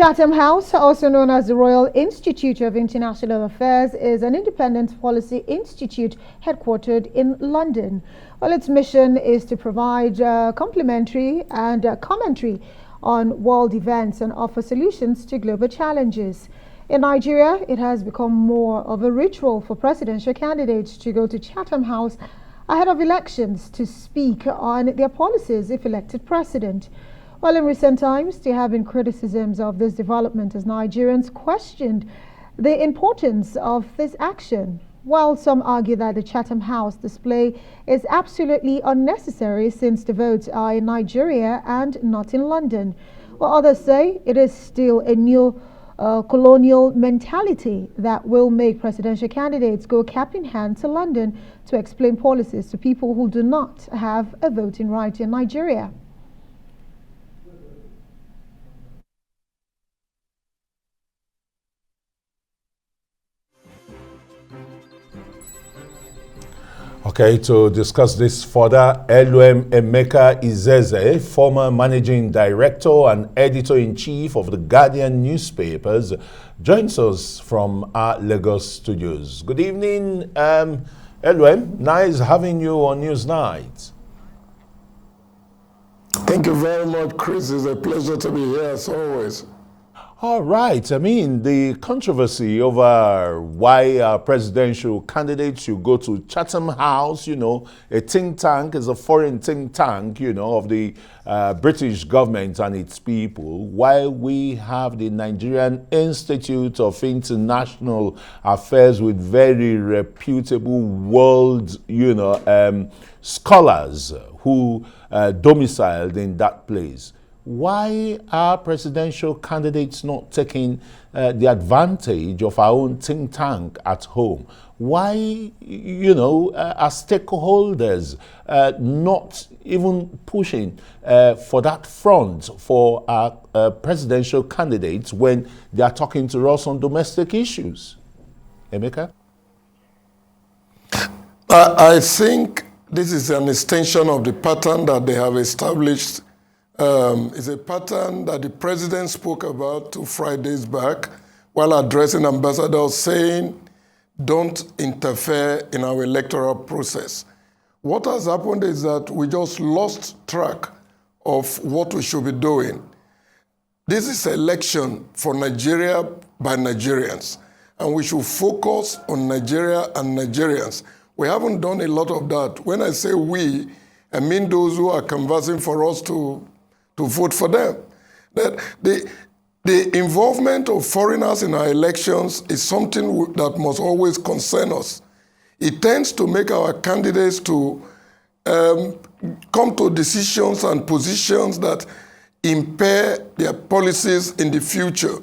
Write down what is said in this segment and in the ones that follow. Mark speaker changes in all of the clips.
Speaker 1: Chatham House, also known as the Royal Institute of International Affairs, is an independent policy institute headquartered in London. Well, its mission is to provide complementary and commentary on world events and offer solutions to global challenges. In Nigeria, it has become more of a ritual for presidential candidates to go to Chatham House ahead of elections to speak on their policies if elected president. Well, in recent times, there have been criticisms of this development as Nigerians questioned the importance of this action. While some argue that the Chatham House display is absolutely unnecessary since the votes are in Nigeria and not in London, while others say it is still a new colonial mentality that will make presidential candidates go cap in hand to London to explain policies to people who do not have a voting right in Nigeria.
Speaker 2: Okay, to discuss this further, Eluem Emeka-Izeze, former managing director and editor-in-chief of the Guardian newspapers, joins us from our Lagos studios. Good evening, Eluem. Nice having you on Newsnight.
Speaker 3: Thank you very much, Chris. It's a pleasure to be here as always.
Speaker 2: All right. I mean, the controversy over why our presidential candidates should go to Chatham House, a think tank is a foreign think tank, of the British government and its people, while we have the Nigerian Institute of International Affairs with very reputable world, scholars who domiciled in that place. Why are presidential candidates not taking the advantage of our own think tank at home? Why, are stakeholders not even pushing for that front for our presidential candidates when they are talking to us on domestic issues? Emeka?
Speaker 3: I think this is an extension of the pattern that they have established. It's a pattern that the president spoke about 2 Fridays back while addressing ambassadors, saying, don't interfere in our electoral process. What has happened is that we just lost track of what we should be doing. This is an election for Nigeria by Nigerians, and we should focus on Nigeria and Nigerians. We haven't done a lot of that. When I say we, I mean those who are canvassing for us to vote for them. That the involvement of foreigners in our elections is something that must always concern us. It tends to make our candidates to come to decisions and positions that impair their policies in the future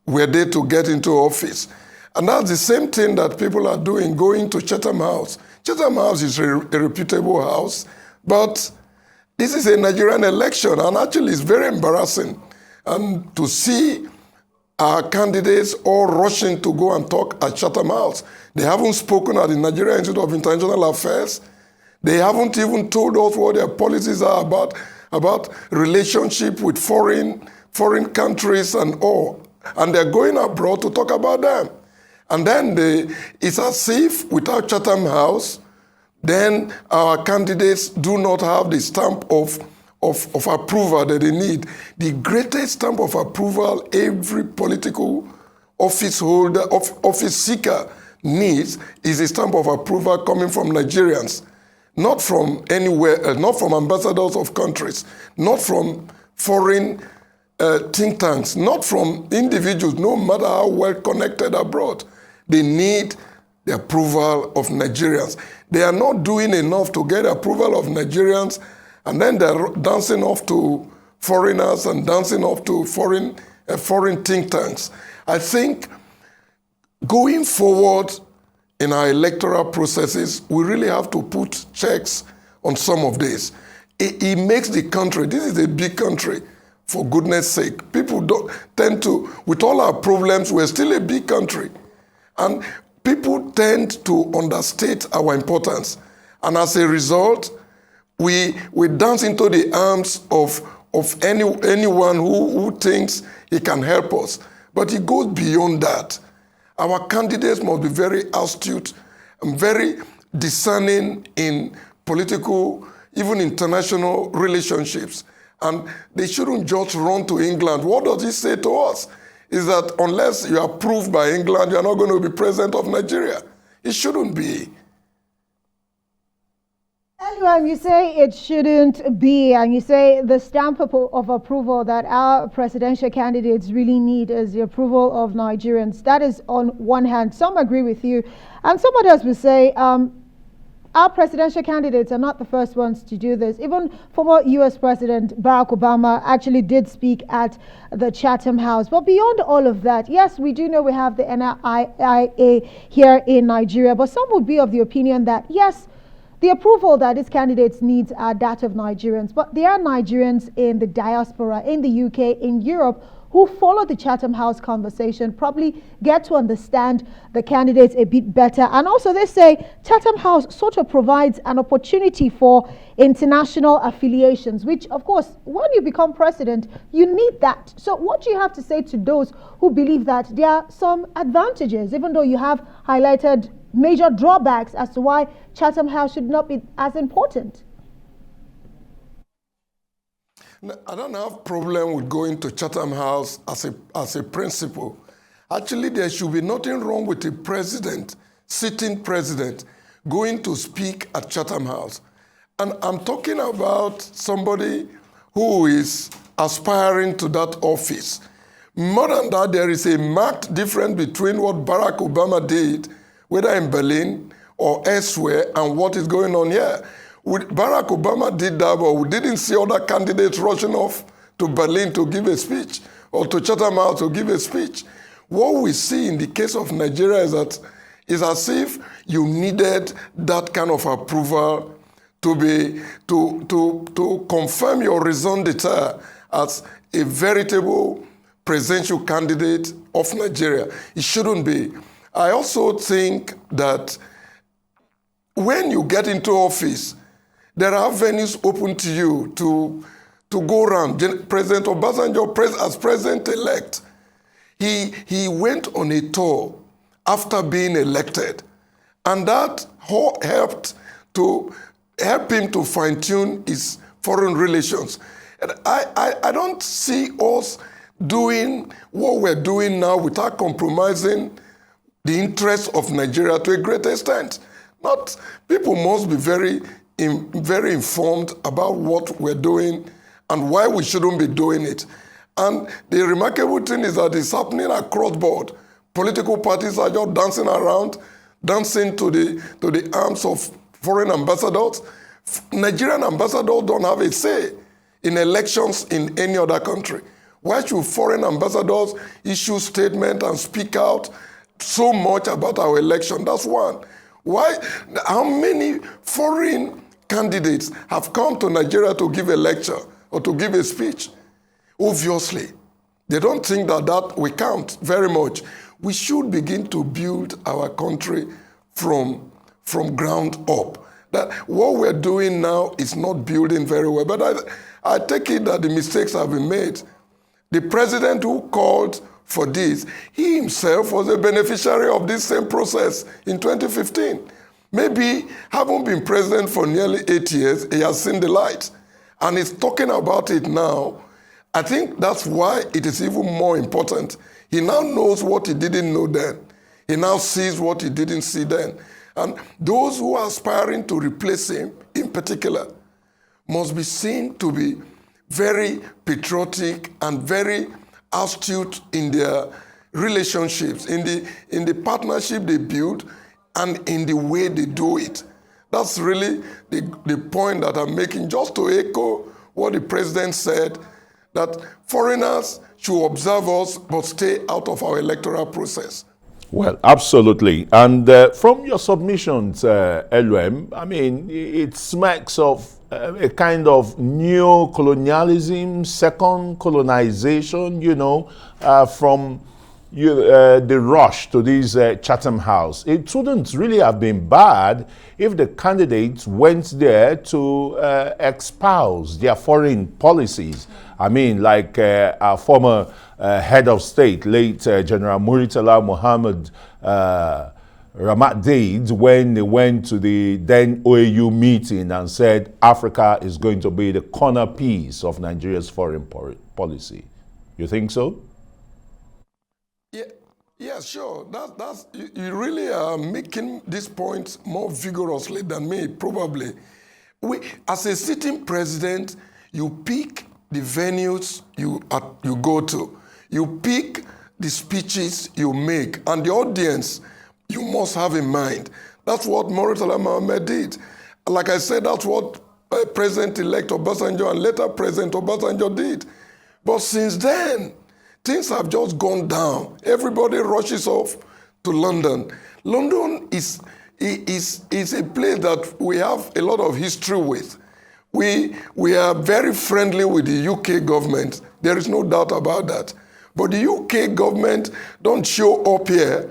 Speaker 3: were they to get into office. And that's the same thing that people are doing, going to Chatham House. Chatham House is a reputable house, but this is a Nigerian election, and actually it's very embarrassing to see our candidates all rushing to go and talk at Chatham House. They haven't spoken at the Nigerian Institute of International Affairs. They haven't even told us what their policies are about relationship with foreign countries and all. And they're going abroad to talk about them. And then it's as if without Chatham House, then our candidates do not have the stamp of approval that they need. The greatest stamp of approval every political office holder, office seeker needs is a stamp of approval coming from Nigerians, not from anywhere, not from ambassadors of countries, not from foreign think tanks, not from individuals, no matter how well connected abroad. They need the approval of Nigerians. They are not doing enough to get approval of Nigerians, and then they're dancing off to foreigners and dancing off to foreign think tanks. I think going forward in our electoral processes, we really have to put checks on some of this. It makes the country, this is a big country, for goodness sake. People don't tend to, with all our problems, we're still a big country. And people tend to understate our importance. And as a result, we dance into the arms of of anyone who thinks he can help us. But it goes beyond that. Our candidates must be very astute and very discerning in political, even international relationships. And they shouldn't just run to England. What does it say to us? Is that unless you are approved by England, you are not going to be president of Nigeria. It shouldn't be.
Speaker 1: Eluem, you say it shouldn't be, and you say the stamp of approval that our presidential candidates really need is the approval of Nigerians. That is on one hand. Some agree with you, and some others will say our presidential candidates are not the first ones to do this. Even former U.S. President Barack Obama actually did speak at the Chatham House. But beyond all of that, yes, we do know we have the NIA here in Nigeria, but some would be of the opinion that, yes, the approval that these candidates need are that of Nigerians, but there are Nigerians in the diaspora, in the UK, in Europe, who follow the Chatham House conversation, probably get to understand the candidates a bit better. And also they say Chatham House sort of provides an opportunity for international affiliations, which of course, when you become president, you need that. So what do you have to say to those who believe that there are some advantages, even though you have highlighted major drawbacks as to why Chatham House should not be as important?
Speaker 3: I don't have problem with going to Chatham House as a principle. Actually, there should be nothing wrong with a president, sitting president, going to speak at Chatham House. And I'm talking about somebody who is aspiring to that office. More than that, there is a marked difference between what Barack Obama did, whether in Berlin or elsewhere, and what is going on here. Barack Obama did that, but we didn't see other candidates rushing off to Berlin to give a speech or to Chatham House to give a speech. What we see in the case of Nigeria is that it's as if you needed that kind of approval to confirm your raison d'etre as a veritable presidential candidate of Nigeria. It shouldn't be. I also think that when you get into office, there are venues open to you to go around. President Obasanjo, as president-elect, he went on a tour after being elected, and that helped him to fine-tune his foreign relations. And I don't see us doing what we're doing now without compromising the interests of Nigeria to a great extent. People must be very informed about what we're doing and why we shouldn't be doing it. And the remarkable thing is that it's happening across board. Political parties are just dancing around, dancing to the arms of foreign ambassadors. Nigerian ambassadors don't have a say in elections in any other country. Why should foreign ambassadors issue statements and speak out so much about our election? That's one. Why? How many foreign candidates have come to Nigeria to give a lecture or to give a speech? Obviously, they don't think that will count very much. We should begin to build our country from ground up. That what we're doing now is not building very well. But I take it that the mistakes have been made. The president who called for this, he himself was a beneficiary of this same process in 2015. Maybe, having been president for nearly 8 years, he has seen the light. And he's talking about it now. I think that's why it is even more important. He now knows what he didn't know then. He now sees what he didn't see then. And those who are aspiring to replace him, in particular, must be seen to be very patriotic and very astute in their relationships, in the partnership they build, and in the way they do it. That's really the point that I'm making, just to echo what the president said, that foreigners should observe us but stay out of our electoral process.
Speaker 2: Well, absolutely. And from your submissions, Eluem, I mean, it smacks of a kind of neo-colonialism, second colonization, from the rush to this Chatham House, it wouldn't really have been bad if the candidates went there to espouse their foreign policies. I mean, like our former head of state, late General Muritala Muhammad Ramat did when they went to the then OAU meeting and said Africa is going to be the corner piece of Nigeria's foreign policy. You think so?
Speaker 3: Yeah, sure. You really are making this point more vigorously than me, probably. As a sitting president, you pick the venues you go to. You pick the speeches you make, and the audience you must have in mind. That's what Muritala Muhammad did. Like I said, that's what President-elect Obasanjo and later President Obasanjo did. But since then, things have just gone down. Everybody rushes off to London. London is a place that we have a lot of history with. We are very friendly with the UK government. There is no doubt about that. But the UK government don't show up here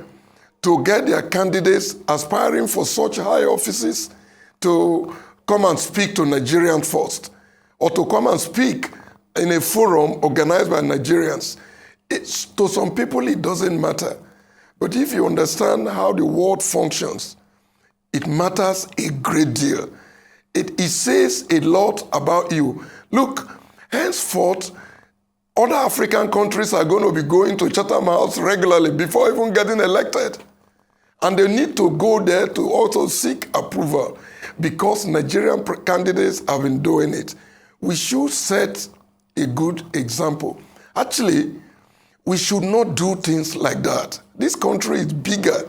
Speaker 3: to get their candidates aspiring for such high offices to come and speak to Nigerians first, or to come and speak in a forum organized by Nigerians. To some people, it doesn't matter. But if you understand how the world functions, it matters a great deal. It says a lot about you. Look, henceforth, other African countries are going to be going to Chatham House regularly before even getting elected. And they need to go there to also seek approval because Nigerian candidates have been doing it. We should set a good example. Actually, we should not do things like that. This country is bigger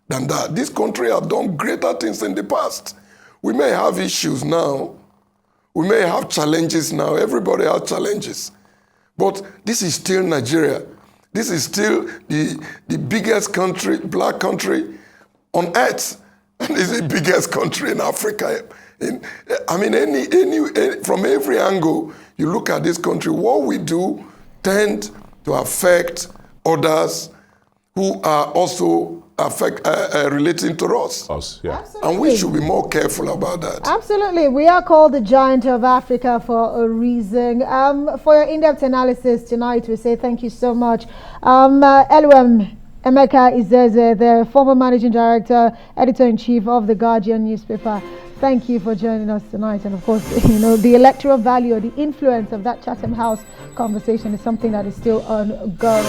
Speaker 3: than that. This country has done greater things in the past. We may have issues now. We may have challenges now. Everybody has challenges. But this is still Nigeria. This is still the biggest country, black country on earth. And it's the biggest country in Africa. From every angle, you look at this country, what we do tend to affect others who are also relating to us.
Speaker 2: Yeah.
Speaker 3: And we should be more careful about that.
Speaker 1: Absolutely. We are called the giant of Africa for a reason. For your in-depth analysis tonight, we say thank you so much. Eluem, Emeka-Izeze, the former managing director, editor-in-chief of the Guardian newspaper. Thank you for joining us tonight. And of course, the electoral value or the influence of that Chatham House conversation is something that is still ongoing.